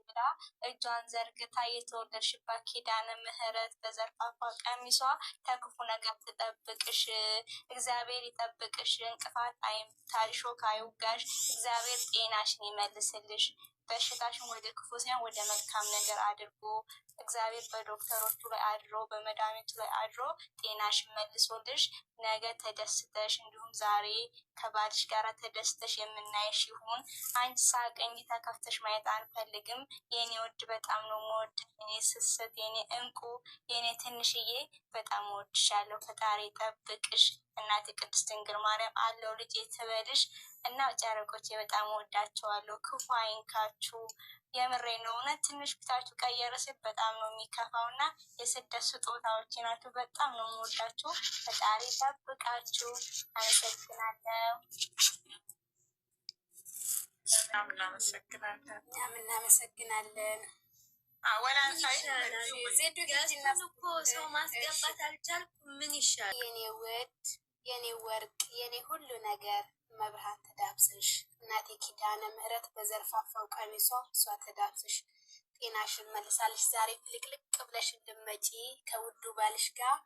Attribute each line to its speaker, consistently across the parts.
Speaker 1: ብላ እጇን ዘርግታ የተወለድሽባት ኪዳነ ምሕረት በዘርፋፋ ቀሚሷ ከክፉ ነገር ትጠብቅሽ። እግዚአብሔር ይጠብቅሽ። እንቅፋት አይምታሽ፣ ሾክ አይውጋሽ። እግዚአብሔር ጤናሽን ይመልስልሽ። በሽታሽን ወደ ክፉ ሳይሆን ወደ መልካም ነገር አድርጎ እግዚአብሔር በዶክተሮቹ ላይ አድሮ በመድኃኒቱ ላይ አድሮ ጤናሽን መልሶልሽ ነገ ተደስተሽ እንዲሁም ዛሬ ከባልሽ ጋር ተደስተሽ የምናይሽ ይሁን። አንቺ ሳቀኝ ተከፍተሽ ማየት አንፈልግም። የኔ ውድ በጣም ነው የምወድ፣ የኔ ስስት፣ የኔ እንቁ፣ የኔ ትንሽዬ በጣም እወድሻለሁ። ፈጣሪ ጠብቅሽ። እናቴ ቅድስት ድንግል ማርያም አለው ልጅ ትበልሽ እና ጨረቆቼ በጣም ወዳቸዋለሁ። ክፉ አይንካችሁ። የምሬ ነው። እውነት ትንሽ ፊታችሁ ቀየረ ሲል በጣም ነው የሚከፋው እና የስደት ስጦታዎች ናችሁ። በጣም ነው የምወዳችሁ። ፈጣሪ ጠብቃችሁ። አመሰግናለሁ።
Speaker 2: እናመሰግናለን። ሰው ማስገባት አልቻልኩም። ምን ይሻላል? የኔ ውድ፣ የኔ ወርቅ፣ የኔ ሁሉ ነገር መብርሃን ተዳብስሽ። እናቴ ኪዳነ ምሕረት በዘርፋፋው ቀሚሷ እሷ ተዳብስሽ። ጤናሽን መልሳልሽ። ዛሬ ፍልቅልቅ ብለሽ እንድመጪ ከውዱ ባልሽ ጋር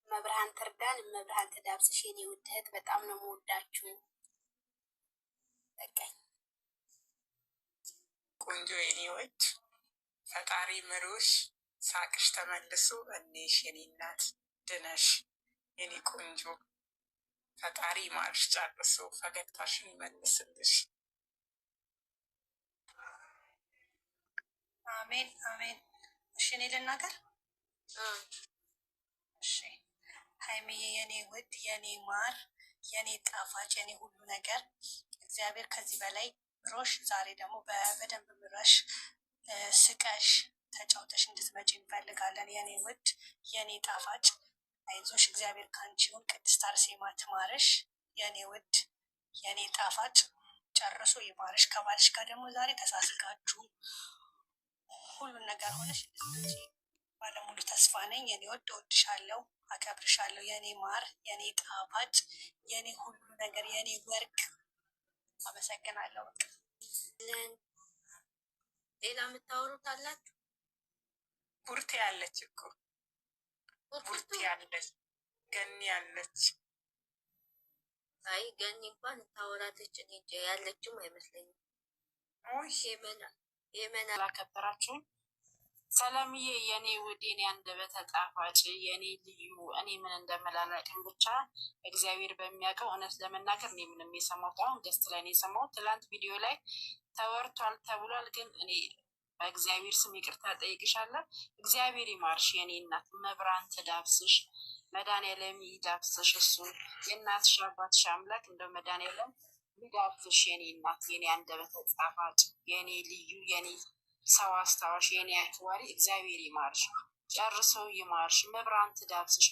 Speaker 2: መብርሃን ትርዳን። መብርሃን ተዳብስሽ። የኔ ውድ እህት በጣም ነው የምወዳችሁ። በቃኝ።
Speaker 3: ቆንጆ የኔ ውድ ፈጣሪ ምሮሽ፣ ሳቅሽ ተመልሶ እኔሽ የኔ እናት ድነሽ የኔ ቆንጆ ፈጣሪ ማርሽ ጨርሶ ፈገግታሽን ይመልስልሽ።
Speaker 4: አሜን አሜን። እሺ እኔ ልናገር። እሺ ሀይሚዬ የኔ ውድ፣ የኔ ማር፣ የኔ ጣፋጭ፣ የኔ ሁሉ ነገር እግዚአብሔር ከዚህ በላይ ምሮሽ፣ ዛሬ ደግሞ በደንብ ምሮሽ ስቀሽ ተጫውተሽ እንድትመጪ እንፈልጋለን። የኔ ውድ፣ የኔ ጣፋጭ አይዞሽ፣ እግዚአብሔር ካንቺውን ቅድስት አርሴማ ትማርሽ። የኔ ውድ፣ የኔ ጣፋጭ ጨርሶ ይማርሽ። ከባልሽ ጋር ደግሞ ዛሬ ተሳስቃችሁ ሁሉን ነገር ሆነሽ እንድትመጪ ባለሙሉ ተስፋ ነኝ። የኔ ውድ እወድሻለሁ፣ አከብርሻለሁ። የኔ ማር፣ የኔ ጣፋጭ፣ የኔ ሁሉ ነገር፣ የኔ ወርቅ አመሰግናለሁ።
Speaker 2: ሌላ የምታወሩት አላችሁ?
Speaker 3: ቡርቴ ያለች እኮ ቡርቴ ያለች፣ ገኒ ያለች።
Speaker 2: አይ ገኒ እንኳን ታወራለች እንጂ ያለችም አይመስለኝም።
Speaker 5: የመና ላከበራችሁን ሰላምዬ፣ የኔ ውድ፣ የኔ አንደበተ ጣፋጭ፣ የኔ ልዩ፣ እኔ ምን እንደመላላቅም ብቻ እግዚአብሔር በሚያውቀው። እውነት ለመናገር እኔ ምንም የሰማሁት አሁን ገስት ላይ ነው የሰማሁት። ትላንት ቪዲዮ ላይ ተወርቷል ተብሏል፣ ግን እኔ በእግዚአብሔር ስም ይቅርታ ጠይቅሻለሁ። እግዚአብሔር ይማርሽ የኔ እናት፣ መብራን ትዳብስሽ፣ መድኃኒዓለም ይዳብስሽ። እሱን የእናትሽ አባትሽ አምላክ እንደው መድኃኒዓለም ይዳብስሽ የኔ እናት፣ የኔ አንደበተ ጣፋጭ፣ የኔ ልዩ፣ የኔ ሰው አስታዋሽ፣ የኔ አክባሪ። እግዚአብሔር ይማርሽ፣ ጨርሶ ይማርሽ፣ መብራን ትዳብስሽ።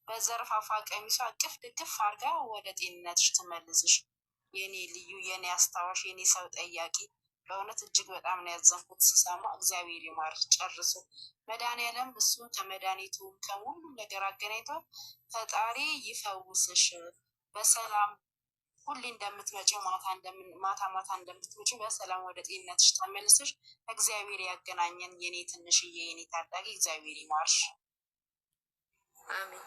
Speaker 5: በዘርፋፋ ቀሚሷ እቅፍ ድግፍ አድርጋ ወደ ጤንነትሽ ትመልስሽ። የኔ ልዩ፣ የኔ አስታዋሽ፣ የኔ ሰው ጠያቂ። በእውነት እጅግ በጣም ነው ያዘንኩት ስሰማ። እግዚአብሔር ይማር ጨርሶ። መድኃኒዓለም እሱ ከመድኃኒቱ ከሁሉም ነገር አገናኝቶ ፈጣሪ ይፈውስሽ። በሰላም ሁሌ እንደምትመጪው ማታ እንደምትመጪው በሰላም ወደ ጤንነትሽ ተመልስሽ። እግዚአብሔር ያገናኘን የኔ ትንሽዬ፣ የኔ ታዳጊ። እግዚአብሔር ይማርሽ።
Speaker 2: አሜን።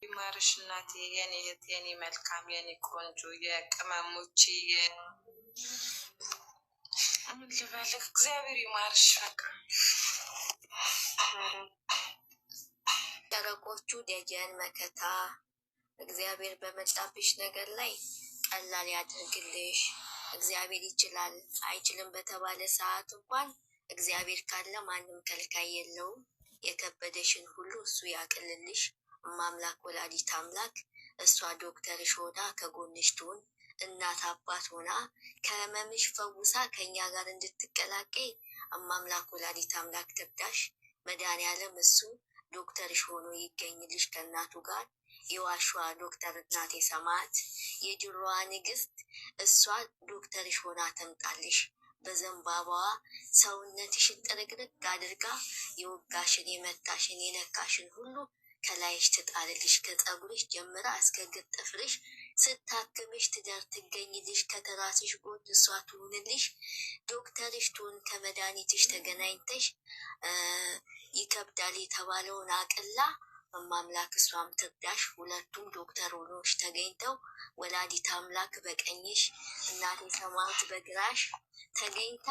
Speaker 3: ይማርሽ እናቴ፣ የኔ እህት፣ የኔ መልካም፣ የኔ ቆንጆ፣ የቅመሞች ምን ልበልህ፣ እግዚአብሔር ይማርሽ። በቃ
Speaker 2: ጨረቆቹ ደጀን መከታ፣ እግዚአብሔር በመጣብሽ ነገር ላይ ቀላል ያድርግልሽ። እግዚአብሔር ይችላል። አይችልም በተባለ ሰዓት እንኳን እግዚአብሔር ካለ ማንም ከልካይ የለውም። የከበደሽን ሁሉ እሱ ያቅልልሽ። ማምላክ ወላዲት አምላክ እሷ ዶክተርሽ ሆና ከጎንሽ ትሁን። እናት አባት ሆና ከህመምሽ ፈውሳ ከኛ ጋር እንድትቀላቀይ ማምላክ ወላዲት አምላክ ትርዳሽ። መድኃኒዓለም እሱ ዶክተርሽ ሆኖ ይገኝልሽ ከእናቱ ጋር። የዋሸዋ ዶክተር እናቴ ሰማዕት የጅሮዋ ንግስት እሷ ዶክተርሽ ሆና ተምጣልሽ። በዘንባባዋ ሰውነትሽን ጥርግርግ አድርጋ የወጋሽን የመታሽን የነካሽን ሁሉ ከላይሽ ትጣልልሽ። ከጸጉርሽ ጀምራ እስከ እግር ጥፍርሽ ስታክምሽ ትዳር ትገኝልሽ፣ ከተራስሽ ጎን እሷ ትሁንልሽ፣ ዶክተርሽ ትሁን ከመድኃኒትሽ ተገናኝተሽ ይከብዳል የተባለውን አቅላ እማምላክ እሷም ትርዳሽ። ሁለቱም ዶክተር ሆኖች ተገኝተው ወላዲት አምላክ በቀኝሽ እናቴ ሰማዕት በግራሽ ተገኝታ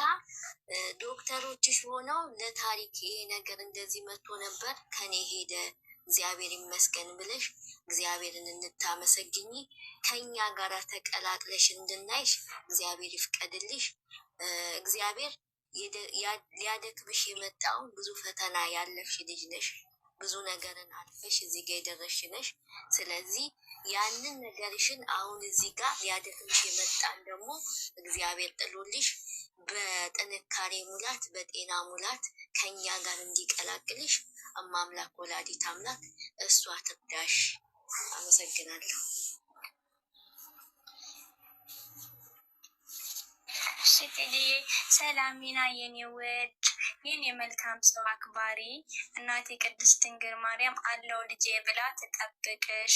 Speaker 2: ዶክተሮችሽ ሆነው ለታሪክ ይሄ ነገር እንደዚህ መጥቶ ነበር ከኔ ሄደ እግዚአብሔር ይመስገን ብለሽ እግዚአብሔርን እንድታመሰግኝ ከኛ ጋር ተቀላቅለሽ እንድናይሽ እግዚአብሔር ይፍቀድልሽ። እግዚአብሔር ሊያደክምሽ የመጣውን ብዙ ፈተና ያለፍሽ ልጅ ነሽ። ብዙ ነገርን አልፈሽ እዚህ ጋር የደረስሽ ነሽ። ስለዚህ ያንን ነገርሽን አሁን እዚህ ጋር ሊያደክምሽ የመጣን ደግሞ እግዚአብሔር ጥሎልሽ በጥንካሬ ሙላት በጤና ሙላት ከኛ ጋር እንዲቀላቅልሽ እማምላክ ወላዲት አምላክ እሷ ትርዳሽ። አመሰግናለሁ።
Speaker 1: ሽትልዬ ሰላሚና የኔ ውድ የኔ መልካም ሰው አክባሪ እናቴ ቅድስት ድንግል ማርያም አለው ልጄ ብላ ትጠብቅሽ፣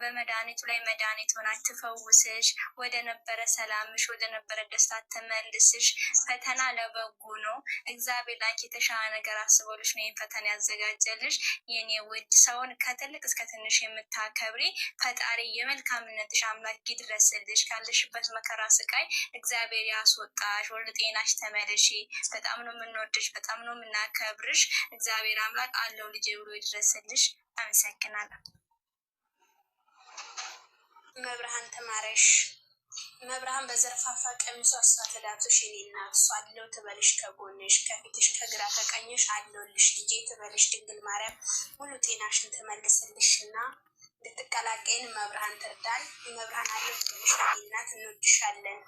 Speaker 1: በመድኃኒቱ ላይ መድኃኒት ሆና ትፈውስሽ፣ ወደ ነበረ ሰላምሽ ወደ ነበረ ደስታ ትመልስሽ። ፈተና ለበጎ ነው። እግዚአብሔር ላንቺ የተሻለ ነገር አስቦልሽ ነው ይህን ፈተና ያዘጋጀልሽ። የኔ ውድ ሰውን ከትልቅ እስከ ትንሽ የምታከብሪ ፈጣሪ የመልካምነትሽ አምላክ ይድረስልሽ። ካለሽበት መከራ ስቃይ እግዚአብሔር ያስወጣሽ። ወደ ጤናሽ ተመለሺ። በጣም ነው የምንወድሽ፣ በጣም ነው የምናከብርሽ። እግዚአብሔር አምላክ አለው ልጄ ብሎ ይድረስልሽ። አመሰግናለሁ።
Speaker 4: መብርሃን ተማረሽ። መብርሃን በዘርፋፋ ቀሚሷ እሷ ተዳብሶሽ የኔ እናት እሷ አለው ትበልሽ፣ ከጎንሽ ከፊትሽ ከግራ ከቀኝሽ አለውልሽ ልጄ ትበልሽ። ድንግል ማርያም ሙሉ ጤናሽን ትመልስልሽ እና እንድትቀላቀይን መብርሃን ትርዳል። መብርሃን አለው ትበልሽ የኔ እናት፣ እንወድሻለን።